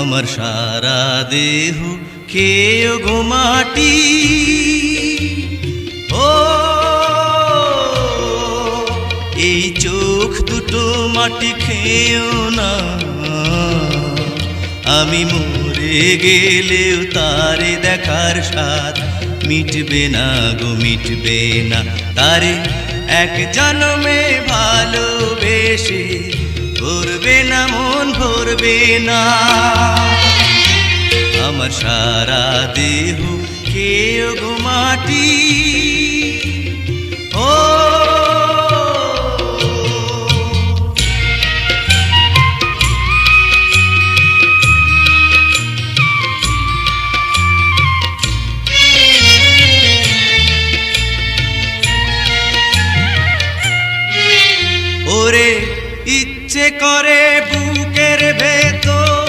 আমার সারা দেহ খেয়েও গো মাটি। ও এই চোখ দুটো মাটি খেয়েও না, আমি মরে গেলেও তারে দেখার স্বাদ মিটবে না গো, মিটবে না। তারে এক জন্মে ভালোবেসে ভরবে না মন, ভরবে না। আমার সারা দেহ খেয়েও গো মাটি।